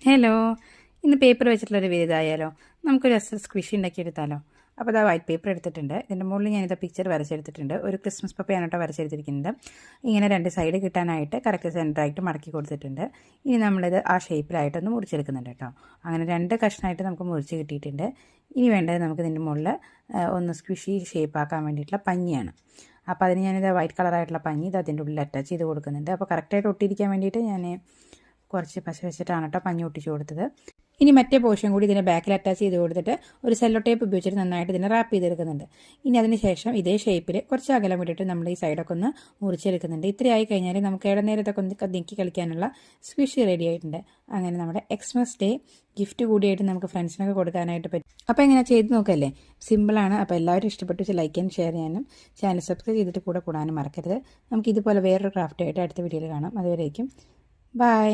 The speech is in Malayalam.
ഹലോ, ഇന്ന് പേപ്പർ വെച്ചിട്ടുള്ളൊരു വിരുതായാലോ? നമുക്കൊരു സ്ക്വിഷി ഉണ്ടാക്കിയെടുത്താലോ? അപ്പോൾ അതാ വൈറ്റ് പേപ്പർ എടുത്തിട്ടുണ്ട്. ഇതിൻ്റെ മുകളിൽ ഞാനിത് പിക്ചർ വരച്ചെടുത്തിട്ടുണ്ട്. ഒരു ക്രിസ്മസ് പപ്പയാണ് കേട്ടോ വരച്ചെടുത്തിരിക്കുന്നത്. ഇങ്ങനെ രണ്ട് സൈഡ് കിട്ടാനായിട്ട് കറക്റ്റ് സെൻറ്ററായിട്ട് മടക്കി കൊടുത്തിട്ടുണ്ട്. ഇനി നമ്മളിത് ആ ഷേപ്പിലായിട്ടൊന്ന് മുറിച്ചെടുക്കുന്നുണ്ട് കേട്ടോ. അങ്ങനെ രണ്ട് കഷ്ണമായിട്ട് നമുക്ക് മുറിച്ച് കിട്ടിയിട്ടുണ്ട്. ഇനി വേണ്ടത് നമുക്ക് ഇതിൻ്റെ മുകളിൽ ഒന്ന് സ്ക്വിഷി ഷേപ്പാക്കാൻ വേണ്ടിയിട്ടുള്ള പഞ്ഞിയാണ്. അപ്പോൾ അതിന് ഞാനിത് വൈറ്റ് കളറായിട്ടുള്ള പഞ്ഞി ഇത് അതിൻ്റെ ഉള്ളിൽ അറ്റാച്ച് ചെയ്ത് കൊടുക്കുന്നുണ്ട്. അപ്പോൾ കറക്റ്റായിട്ട് ഒട്ടിയിരിക്കാൻ വേണ്ടിയിട്ട് ഞാൻ കുറച്ച് പശ വെച്ചിട്ടാണ് കേട്ടോ പഞ്ഞി ഒട്ടിച്ച് കൊടുത്തത്. ഇനി മറ്റേ പോർഷൻ കൂടി ഇതിനെ ബാക്കിൽ അറ്റാച്ച് ചെയ്ത് കൊടുത്തിട്ട് ഒരു സെല്ലോ ടേപ്പ് ഉപയോഗിച്ചിട്ട് നന്നായിട്ട് ഇതിനെ റാപ്പ് ചെയ്തെടുക്കുന്നുണ്ട്. ഇനി അതിന് ശേഷം ഇതേ ഷേപ്പിൽ കുറച്ച് അകലം വിട്ടിട്ട് നമ്മൾ ഈ സൈഡൊക്കെ ഒന്ന് മുറിച്ചെടുക്കുന്നുണ്ട്. ഇത്രയായി കഴിഞ്ഞാൽ നമുക്ക് ഇട നേരത്തൊക്കെ ഒന്ന് നീക്കി കളിക്കാനുള്ള സ്ക്വിഷി റെഡി ആയിട്ടുണ്ട്. അങ്ങനെ നമ്മുടെ എക്സ്മസ് ഡേ ഗിഫ്റ്റ് കൂടിയായിട്ട് നമുക്ക് ഫ്രണ്ട്സിനൊക്കെ കൊടുക്കാനായിട്ട് പറ്റും. അപ്പോൾ എങ്ങനെ ചെയ്ത് നോക്കല്ലേ? സിമ്പിളാണ്. അപ്പോൾ എല്ലാവരും ഇഷ്ടപ്പെട്ട് ലൈക്ക് ചെയ്യാനും ഷെയർ ചെയ്യാനും ചാനൽ സബ്സ്ക്രൈബ് ചെയ്തിട്ട് കൂടാനും മറക്കരുത്. നമുക്ക് ഇതുപോലെ വേറൊരു ക്രാഫ്റ്റായിട്ട് അടുത്ത വീഡിയോയിൽ കാണാം. അതുവരേക്കും ബൈ.